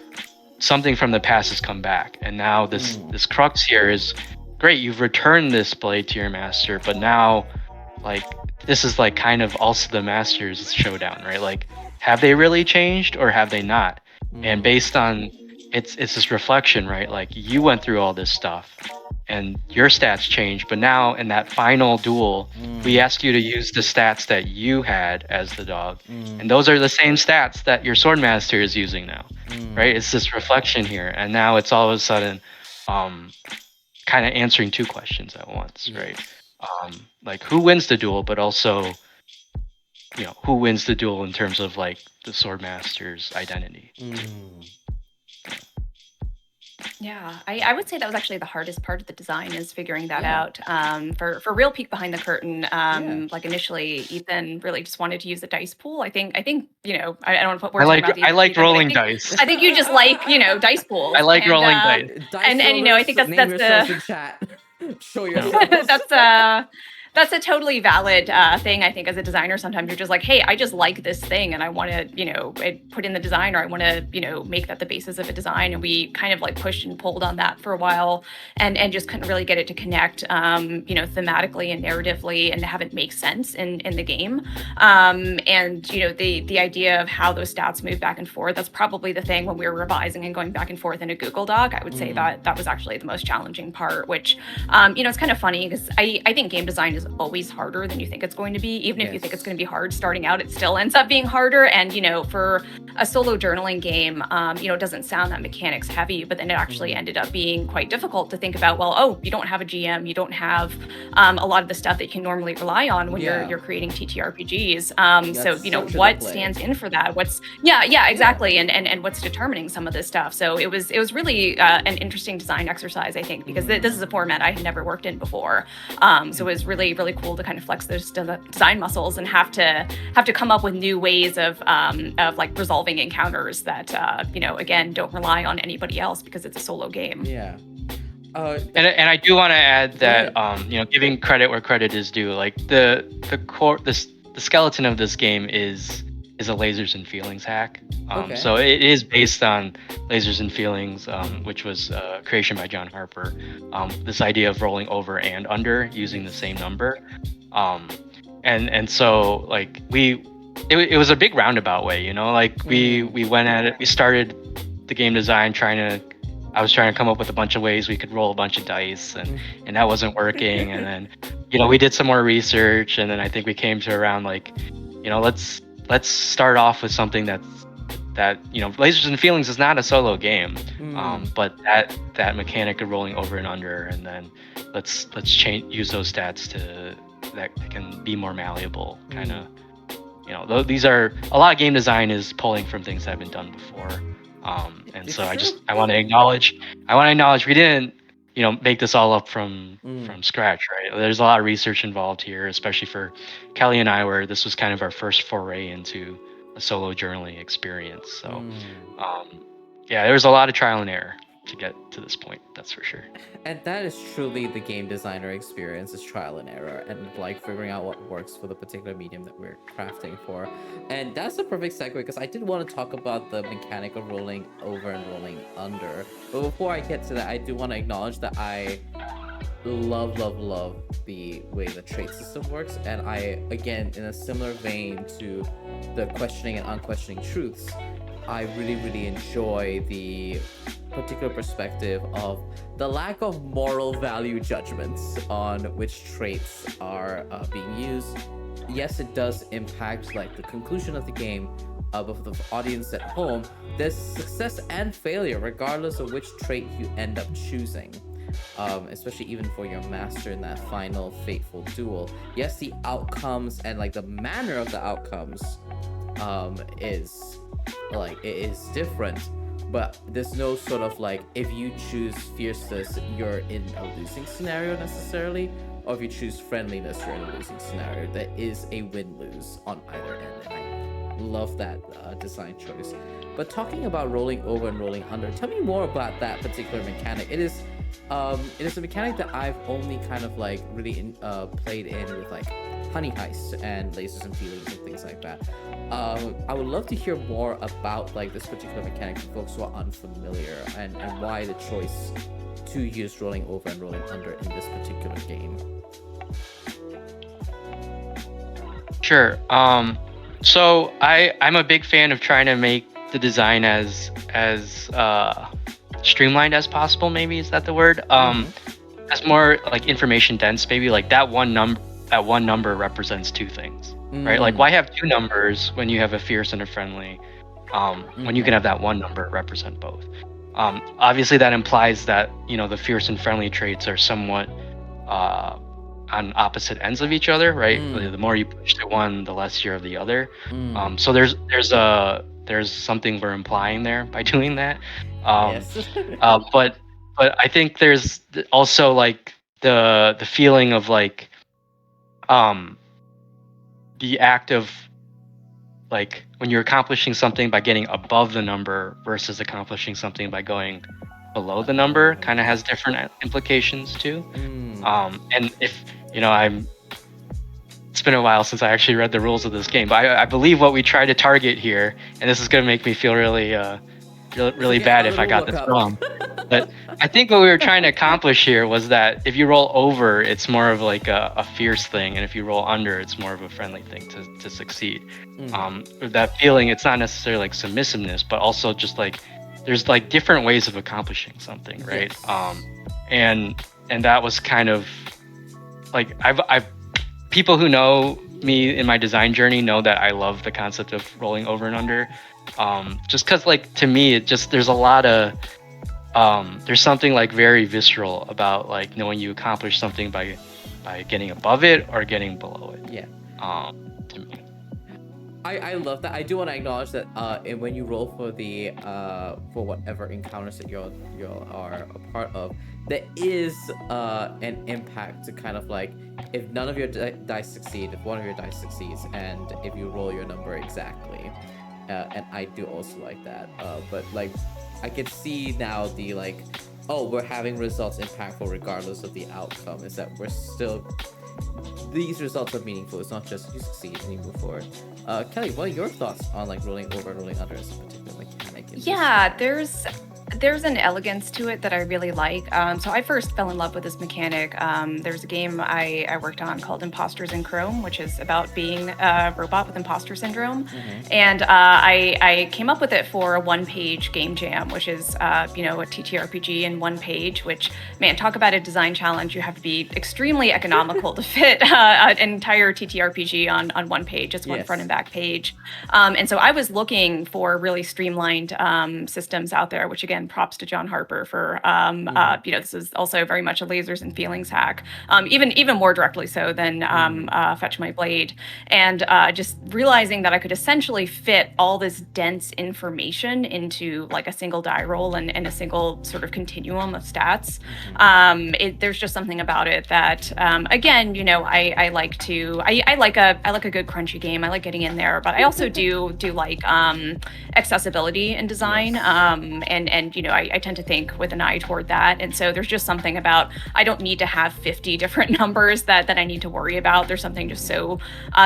something from the past has come back, and now this crux here is great. You've returned this blade to your master, but now like this is like kind of also the master's showdown, right? Like, have they really changed or have they not? And based on it's this reflection, right? Like you went through all this stuff and your stats changed, but now in that final duel, we ask you to use the stats that you had as the dog, and those are the same stats that your swordmaster is using now, right? It's this reflection here, and now it's all of a sudden kind of answering two questions at once, right? Like who wins the duel, but also who wins the duel in terms of like the swordmaster's identity. Yeah, I would say that was actually the hardest part of the design is figuring that out. For real peek behind the curtain, like initially Ethan really just wanted to use a dice pool. I think I don't want to put words in your mouth. I like rolling dice. I think you just like dice pools. I like rolling dice. And I think that's the chat. Show yourself. That's a totally valid thing. I think as a designer, sometimes you're just like, hey, I just like this thing and I want to, put in the design, or I want to, make that the basis of a design. And we kind of like pushed and pulled on that for a while, and just couldn't really get it to connect, thematically and narratively, and have it make sense in the game. And the idea of how those stats move back and forth, that's probably the thing when we were revising and going back and forth in a Google Doc. I would say that was actually the most challenging part, which, it's kind of funny because I think game design is always harder than you think it's going to be. Even if you think it's going to be hard starting out, it still ends up being harder. And for a solo journaling game, it doesn't sound that mechanics heavy, but then it actually ended up being quite difficult to think about. Well, you don't have a GM, you don't have a lot of the stuff that you can normally rely on when you're creating TTRPGs. So what stands in for that? What's exactly, and what's determining some of this stuff. So it was really an interesting design exercise, I think, because this is a format I had never worked in before. So it was really cool to kind of flex those design muscles and have to come up with new ways of like resolving encounters that again, don't rely on anybody else because it's a solo game. Yeah. And I do want to add that giving credit where credit is due. Like the core, the skeleton of this game is a lasers and feelings hack. So it is based on lasers and feelings, which was a creation by John Harper. This idea of rolling over and under using the same number, and so like it was a big roundabout way, like we went at it. We started the game design I was trying to come up with a bunch of ways we could roll a bunch of dice, and that wasn't working. And then, we did some more research, and then I think we came to around like, let's start off with something that Lasers and Feelings is not a solo game, but that mechanic of rolling over and under, and then let's use those stats that can be more malleable, kind of. These are a lot of game design is pulling from things that have been done before. And so I want to acknowledge we didn't, make this all up from scratch, right? There's a lot of research involved here, especially for Kelly and I, where this was kind of our first foray into a solo journaling experience. So, there was a lot of trial and error to get to this point, that's for sure. And that is truly the game designer experience, is trial and error, and like figuring out what works for the particular medium that we're crafting for. And that's the perfect segue, because I did want to talk about the mechanic of rolling over and rolling under. But before I get to that, I do want to acknowledge that I love the way the trait system works. And I, again, in a similar vein to the questioning and unquestioning truths, I really enjoy the particular perspective of the lack of moral value judgments on which traits are being used. Yes, it does impact like the conclusion of the game, but for the audience at home, there's success and failure regardless of which trait you end up choosing. Especially even for your master in that final fateful duel. Yes, the outcomes and like the manner of the outcomes is like, it is different, but there's no sort of like, if you choose fierceness, you're in a losing scenario necessarily, or if you choose friendliness, you're in a losing scenario. There is a win-lose on either end, and I love that design choice. But talking about rolling over and rolling under, tell me more about that particular mechanic. It is a mechanic that I've only kind of like really played in with like Honey Heist and Lasers and Feelings and things like that. I would love to hear more about like this particular mechanic for folks who are unfamiliar, and why the choice to use rolling over and rolling under in this particular game. Sure. So I'm a big fan of trying to make the design as streamlined as possible. Maybe is that the word? As more like information dense. Maybe like that one number represents two things, right? Like, why have two numbers when you have a fierce and a friendly? When you can have that one number represent both. Obviously, that implies that the fierce and friendly traits are somewhat on opposite ends of each other, right? The more you push to one, the less you're of the other. So there's something we're implying there by doing that. Yes. But I think there's also like the feeling of like the act of like when you're accomplishing something by getting above the number versus accomplishing something by going below the number kind of has different implications too. And if been a while since I actually read the rules of this game, but I believe what we try to target here, and this is going to make me feel really bad if I got this wrong. But I think what we were trying to accomplish here was that if you roll over, it's more of like a fierce thing, and if you roll under, it's more of a friendly thing to succeed. That feeling, it's not necessarily like submissiveness, but also just like there's like different ways of accomplishing something, right? Yes. And that was kind of like I've people who know me in my design journey know that I love the concept of rolling over and under. Just because like to me it just there's a lot of there's something like very visceral about like knowing you accomplish something by getting above it or getting below it. Yeah. To me. I love that. I do want to acknowledge that when you roll for the for whatever encounters that you are a part of, there is an impact to kind of like if none of your dice succeed, if one of your dice succeeds, and if you roll your number exactly. And I do also like that. But like I can see now the like, oh, we're having results impactful regardless of the outcome. Is that we're still these results are meaningful. It's not just you succeed and you move forward. Kelly, what are your thoughts on like rolling over and rolling under as a particular mechanic? Yeah, there's an elegance to it that I really like. So I first fell in love with this mechanic. There's a game I worked on called Imposters in Chrome, which is about being a robot with imposter syndrome. And I came up with it for a one-page game jam, which is a TTRPG in one page, which, man, talk about a design challenge. You have to be extremely economical to fit an entire TTRPG on one page. It's one front and back page. And so I was looking for really streamlined systems out there, which again, props to John Harper for this is also very much a lasers and feelings hack, even more directly so than Fetch My Blade, and just realizing that I could essentially fit all this dense information into like a single die roll and a single sort of continuum of stats. There's just something about it that again, I like a good crunchy game. I like getting in there, but I also do like accessibility in design, and I tend to think with an eye toward that. And so there's just something about I don't need to have 50 different numbers that I need to worry about. There's something just so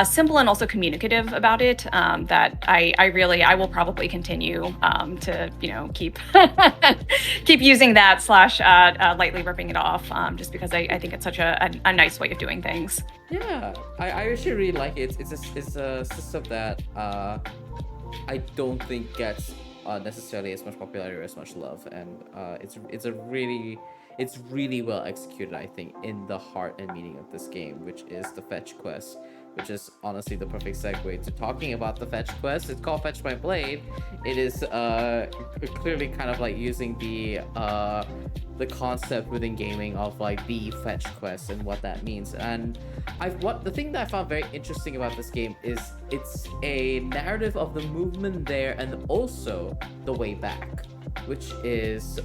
simple and also communicative about it that I will probably continue to keep keep using that / lightly ripping it off, just because I think it's such a nice way of doing things. Yeah, I actually really like it. It's a system that I don't think gets necessarily as much popularity or as much love, and it's really well executed, I think, in the heart and meaning of this game, which is the fetch quest, which is honestly the perfect segue to talking about the fetch quest. It's called Fetch My Blade. It is clearly kind of like using the concept within gaming of like the fetch quest and what that means. And the thing that I found very interesting about this game is it's a narrative of the movement there and also the way back, which is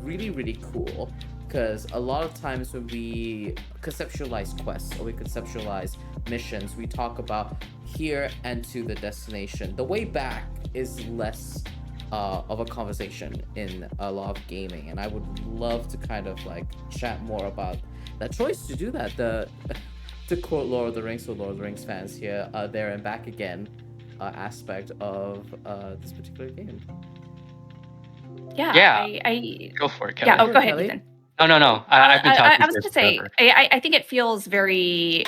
really, really cool. Because a lot of times when we conceptualize quests or we conceptualize missions, we talk about here and to the destination. The way back is less of a conversation in a lot of gaming, and I would love to kind of like chat more about that choice to do that. To quote Lord of the Rings, for Lord of the Rings fans here, there and back again aspect of this particular game. Yeah. Go for it, Kelly. Yeah. Oh, go ahead, Ethan. No. I've been talking. I was going to say, I think it feels very,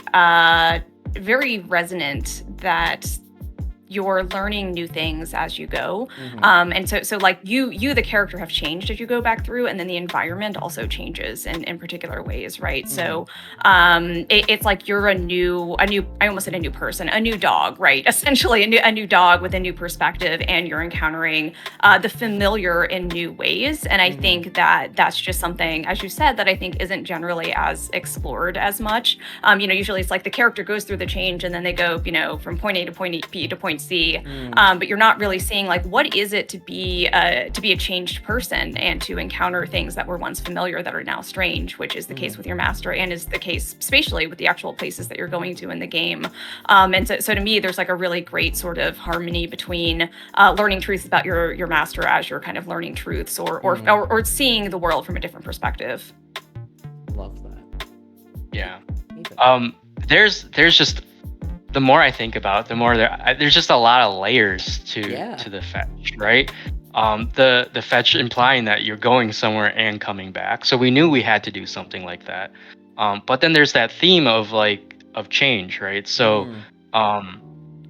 very resonant that you're learning new things as you go. And so like you, the character, have changed as you go back through, and then the environment also changes in particular ways, right? So it's like you're a new, I almost said a new person, a new dog, right? Essentially a new dog with a new perspective, and you're encountering the familiar in new ways. And I think that's just something, as you said, that I think isn't generally as explored as much. Usually it's like the character goes through the change and then they go, from point A to point B to point C, but you're not really seeing like what is it to be a changed person and to encounter things that were once familiar that are now strange, which is the case with your master and is the case spatially with the actual places that you're going to in the game. And so to me, there's like a really great sort of harmony between learning truths about your master as you're kind of learning truths or seeing the world from a different perspective. Love that. Yeah. There's just the more I think about it, the more there's just a lot of layers Yeah. to the fetch, right? The fetch implying that you're going somewhere and coming back. So we knew we had to do something like that. But then there's that theme of of change, right? So Mm.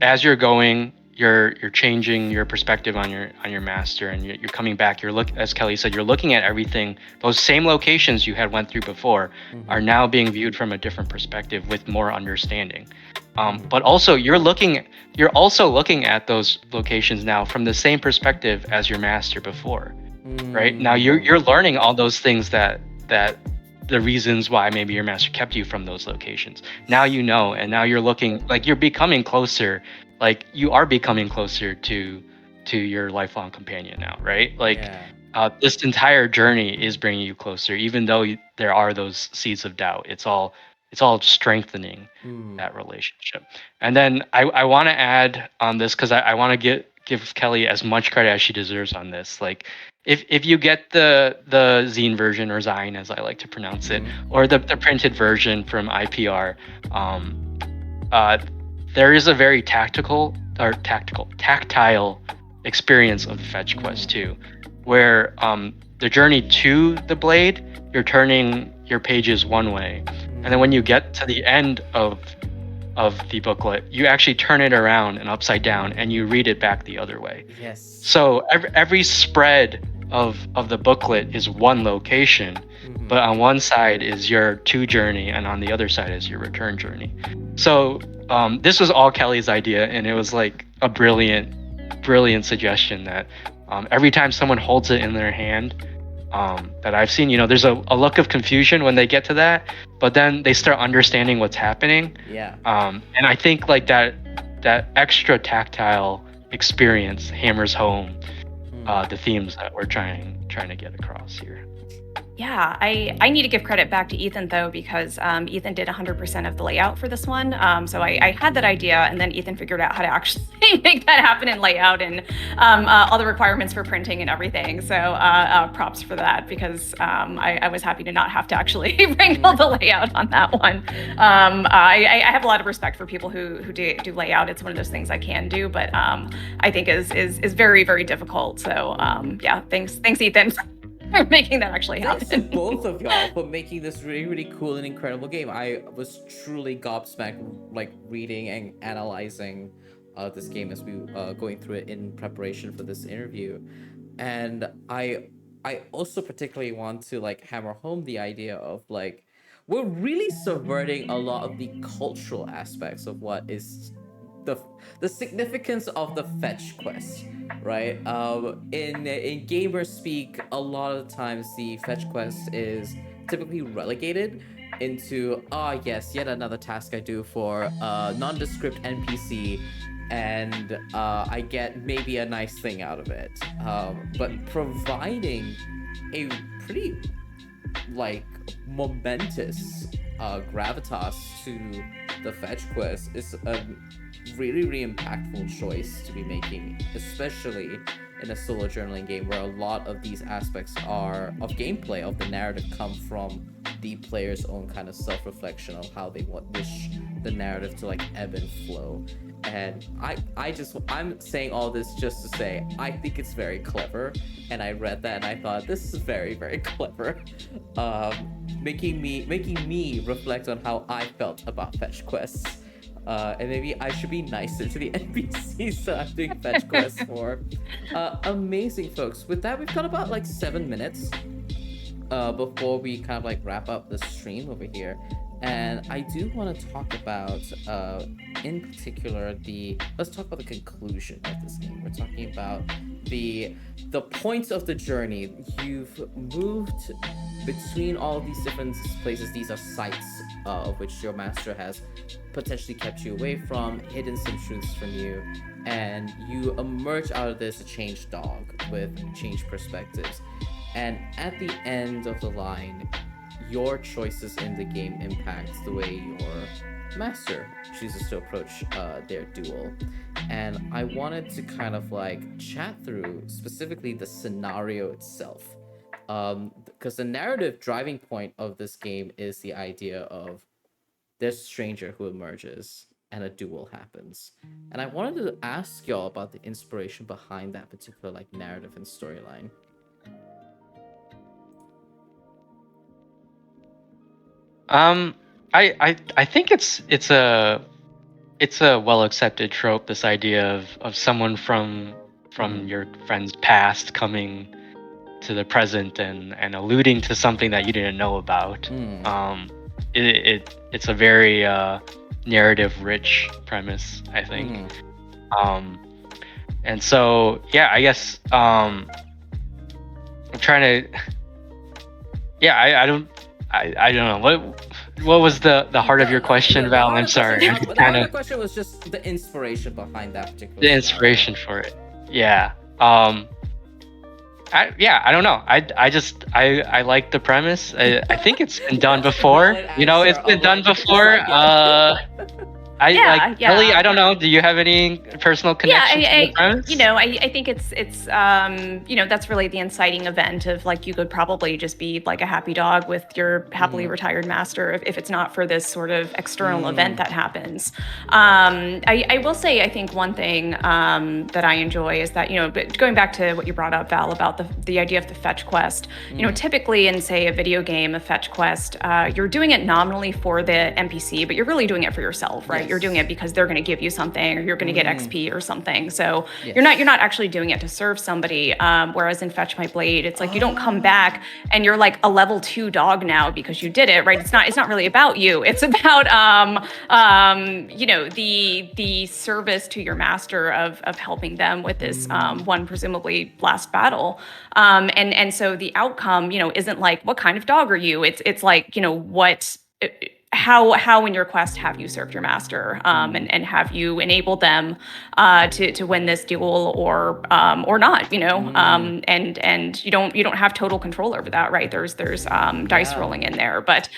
as you're going, you're changing your perspective on your master, and you're coming back. As Kelly said, you're looking at everything. Those same locations you had went through before are Mhm. now being viewed from a different perspective with more understanding. Mhm. But also you're also looking at those locations now from the same perspective as your master before, right? Now you're Mm. learning all those things that the reasons why maybe your master kept you from those locations. Now you know, and now you're looking like you're becoming closer, like you are becoming closer to your lifelong companion now, right? Like Yeah. this entire journey is bringing you closer, even though there are those seeds of doubt. It's all strengthening Mm. that relationship. And then I want to add on this because I want to give Kelly as much credit as she deserves on this. Like if you get the zine version, or zine as I like to pronounce it, Mhm. or the printed version from IPR, um, uh, there is a very tactile experience of the fetch quest Mm. too, where the journey to the blade, you're turning your pages one way, and then when you Mm. get to the end of the booklet, you actually turn it around and upside down, and you read it back the other way. Yes. So every spread of the booklet is one location, Mhm. but on one side is your to journey, and on the other side is your return journey. So this was all Kelly's idea, and it was like a brilliant suggestion that every time someone holds it in their hand, that I've seen, there's a look of confusion when they get to that, but then they start understanding what's happening. Yeah. And I think like that extra tactile experience hammers home Mm. the themes that we're trying to get across here. Yeah, I need to give credit back to Ethan though, because Ethan did 100% of the layout for this one. So I had that idea, and then Ethan figured out how to actually make that happen in layout and all the requirements for printing and everything. So props for that, because I was happy to not have to actually wrangle the layout on that one. I have a lot of respect for people who do layout. It's one of those things I can do, but I think is very, very difficult. So yeah, thanks Ethan for making that actually Thanks to happen. both of y'all for making this really, really cool and incredible game. I was truly gobsmacked, like reading and analyzing this game as we going through it in preparation for this interview, and I also particularly want to like hammer home the idea of like we're really subverting a lot of the cultural aspects of what is the the significance of the fetch quest, right? In gamer speak, a lot of the times the fetch quest is typically relegated into yes, yet another task I do for a nondescript NPC, and I get maybe a nice thing out of it. But providing a pretty like momentous gravitas to the fetch quest is a really, really impactful choice to be making, especially in a solo journaling game where a lot of these aspects are of gameplay of the narrative come from the player's own kind of self-reflection of how they wish the narrative to like ebb and flow. And I'm saying all this just to say I think it's very clever, and I read that and I thought this is very, very clever, making me reflect on how I felt about fetch quests, and maybe I should be nicer to the NPCs that I'm doing fetch quests for. Amazing, folks. With that, we've got about like 7 minutes before we kind of like wrap up the stream over here. And I do want to talk about, in particular, let's talk about the conclusion of this game. We're talking about the points of the journey. You've moved between all of these different places. These are sites of which your master has potentially kept you away from, hidden some truths from you, and you emerge out of this a changed dog with changed perspectives. And at the end of the line, your choices in the game impact the way your master chooses to approach their duel. And I wanted to kind of like chat through specifically the scenario itself. Because the narrative driving point of this game is the idea of there's a stranger who emerges, and a duel happens. And I wanted to ask y'all about the inspiration behind that particular like narrative and storyline. I think it's a well accepted trope, this idea of someone from your friend's past coming to the present and alluding to something that you didn't know about. It's a very narrative rich premise, I think. And so yeah, I guess I'm trying to I don't know what was the heart of your question, Val? I'm sorry. The heart of the question was just the inspiration behind that particular. The inspiration for it, yeah. I don't know. I like the premise. I think it's been done before. You know, it's been done before. Kelly, I don't know. Do you have any personal connection to the premise? You know, I think it's you know, that's really the inciting event of like, you could probably just be like a happy dog with your happily retired master if it's not for this sort of external event that happens. I will say, I think one thing that I enjoy is that, you know, but going back to what you brought up, Val, about the idea of the fetch quest, you know, typically in, say, a video game, a fetch quest, you're doing it nominally for the NPC, but you're really doing it for yourself, right? You're doing it because they're going to give you something, or you're going to get XP or something. So you're not actually doing it to serve somebody. Whereas in Fetch My Blade, it's like you don't come back and you're like a level 2 dog now because you did it, right? It's not really about you. It's about you know, the service to your master of helping them with this one presumably last battle. And so the outcome, you know, isn't like, what kind of dog are you? It's like, you know, how in your quest have you served your master, and have you enabled them to win this duel or not, you know, and you don't have total control over that, right? There's dice rolling in there, but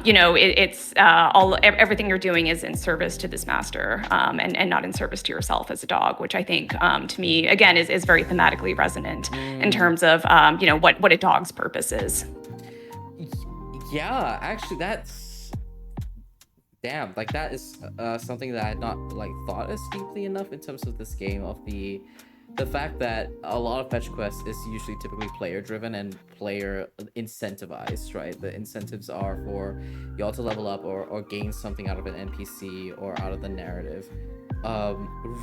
you know, it's everything you're doing is in service to this master, and not in service to yourself as a dog, which I think to me again is very thematically resonant in terms of you know, what a dog's purpose is. Yeah, actually that's damn, like that is something that I had not like thought as deeply enough in terms of this game, of the fact that a lot of fetch quests is usually typically player driven and player incentivized, right? The incentives are for y'all to level up or gain something out of an NPC or out of the narrative.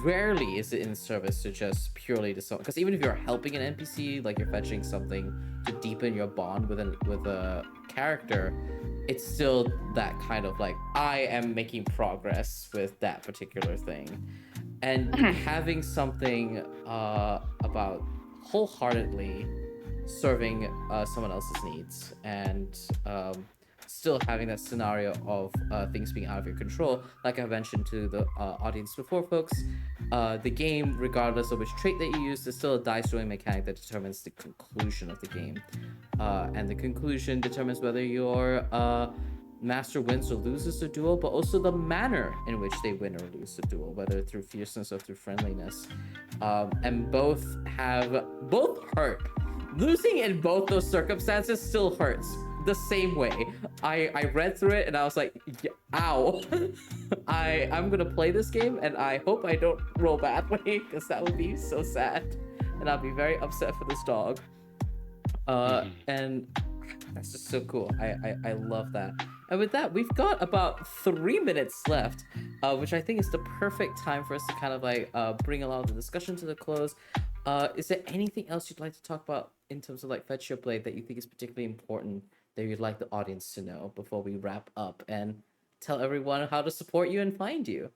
Rarely is it in service to just purely to someone, because even if you're helping an NPC, like you're fetching something to deepen your bond with a character, it's still that kind of like, I am making progress with that particular thing. And having something about wholeheartedly serving someone else's needs, and still having that scenario of things being out of your control, like I mentioned to the audience before, folks, the game, regardless of which trait that you use, there's still a dice rolling mechanic that determines the conclusion of the game, and the conclusion determines whether your master wins or loses the duel, but also the manner in which they win or lose the duel, whether through fierceness or through friendliness, and both hurt. Losing in both those circumstances still hurts the same way. I read through it and I was like, ow. I'm gonna play this game and I hope I don't roll badly, because that would be so sad and I'll be very upset for this dog. And that's just so cool. I love that. And with that, we've got about 3 minutes left, which I think is the perfect time for us to kind of like bring a lot of the discussion to the close. Is there anything else you'd like to talk about in terms of like Fetch Your Blade that you think is particularly important that you'd like the audience to know before we wrap up and tell everyone how to support you and find you?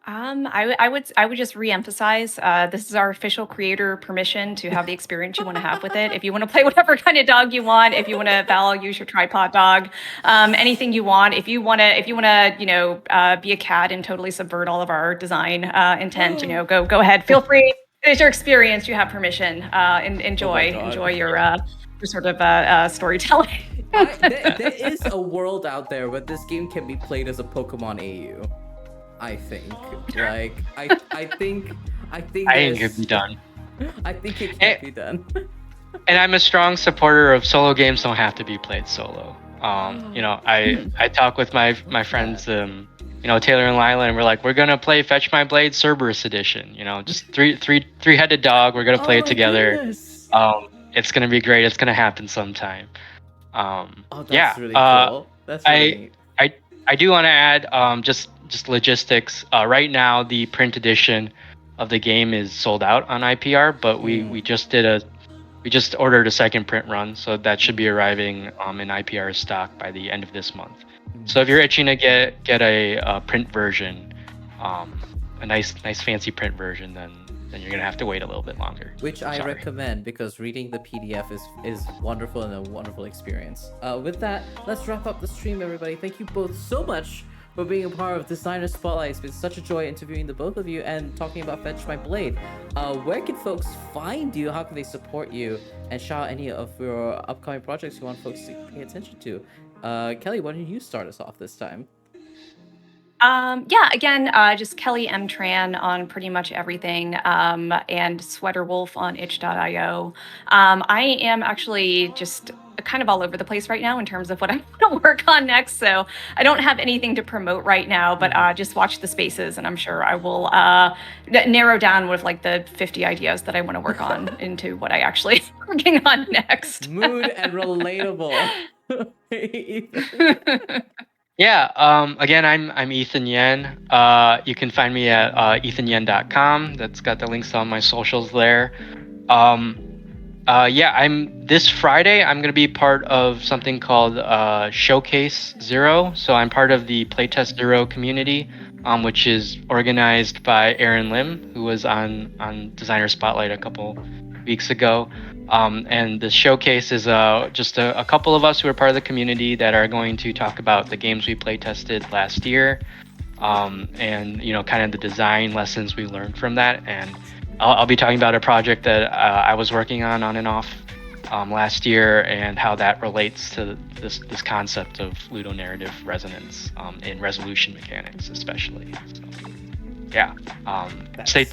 I would just re-emphasize, this is our official creator permission to have the experience you want to have with it. If you want to play whatever kind of dog you want, if you want to, Val, use your tripod dog, anything you want. If you want to, you know, be a cat and totally subvert all of our design intent, you know, go ahead. Feel free. It's your experience. You have permission. Enjoy your sort of storytelling. There is a world out there where this game can be played as a Pokemon AU. I think. Like, I think it could be done. I think it can be done. And I'm a strong supporter of solo games don't have to be played solo. I talk with my friends, Taylor and Lila, and we're like, we're gonna play Fetch My Blade Cerberus edition. Just three-headed dog. We're gonna play Oh it my together. goodness. It's gonna be great. It's gonna happen sometime. Oh, Yeah. that's really cool. That's really I neat. I do want to add just logistics. Right now, the print edition of the game is sold out on IPR, but we just ordered a second print run, so that should be arriving in IPR stock by the end of this month. So if you're itching to get a print version, a nice fancy print version, then you're gonna have to wait a little bit longer. Which I Sorry. recommend, because reading the PDF is wonderful and a wonderful experience. With that, let's wrap up the stream, everybody. Thank you both so much for being a part of Designer Spotlight. It's been such a joy interviewing the both of you and talking about Fetch My Blade. Where can folks find you? How can they support you? And shout out any of your upcoming projects you want folks to pay attention to. Kelly, why don't you start us off this time? Yeah, again, just Kelly M. Tran on pretty much everything, and Sweater Wolf on itch.io. I am actually just kind of all over the place right now in terms of what I want to work on next. So I don't have anything to promote right now, but just watch the spaces, and I'm sure I will narrow down with like the 50 ideas that I want to work on into what I actually working on next. Mood and relatable. Yeah. Again, I'm Ethan Yen. You can find me at ethanyen.com. That's got the links to all my socials there. I'm this Friday. I'm gonna be part of something called Showcase Zero. So I'm part of the Playtest Zero community, which is organized by Aaron Lim, who was on Designer Spotlight a couple weeks ago. And the showcase is just a couple of us who are part of the community that are going to talk about the games we play tested last year, and kind of the design lessons we learned from that. And I'll be talking about a project that I was working on and off last year, and how that relates to this concept of ludonarrative resonance in resolution mechanics, especially. So,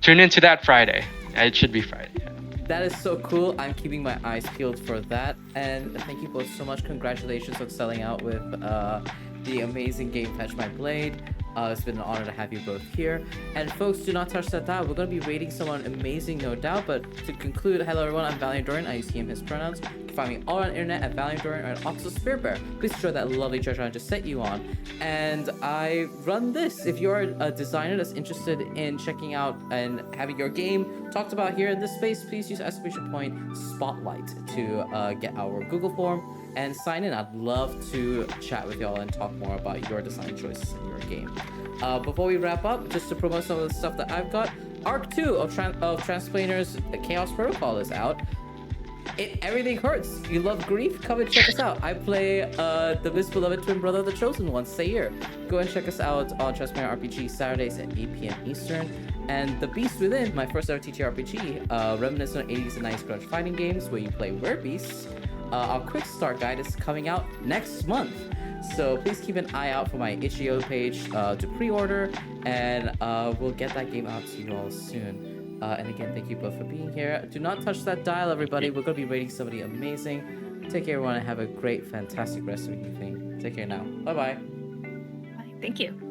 tune into that Friday. It should be Friday. Yeah. That is so cool. I'm keeping my eyes peeled for that. And thank you both so much. Congratulations on selling out with the amazing game Fetch My Blade. It's been an honor to have you both here. And folks, do not touch that dial. We're going to be rating someone amazing, no doubt. But to conclude, hello everyone, I'm Valiant Dorian. I use he, him, his pronouns. You can find me all on the internet at Valiant Dorian or at Otso SpiritBear. Please enjoy that lovely treasure I just set you on. And I run this. If you're a designer that's interested in checking out and having your game talked about here in this space, please use exclamation point Spotlight to get our Google form and sign in. I'd love to chat with y'all and talk more about your design choices in your game. Before we wrap up, just to promote some of the stuff that I've got, Arc 2 of Transplaner's Chaos Protocol is out. Everything hurts. You love grief? Come and check us out. I play the misbeloved twin brother of the Chosen One, Sayir. Go and check us out on Transplaner RPG Saturdays at 8 p.m. Eastern. And The Beast Within, my first ever TTRPG, reminiscent of 80s and 90s grudge fighting games where you play werbeasts. Our quick start guide is coming out next month. So please keep an eye out for my itch.io page to pre-order, and we'll get that game out to you all soon. And again, thank you both for being here. Do not touch that dial, everybody. We're going to be rating somebody amazing. Take care, everyone, and have a great, fantastic rest of the evening. Take care now. Bye-bye. Bye. Thank you.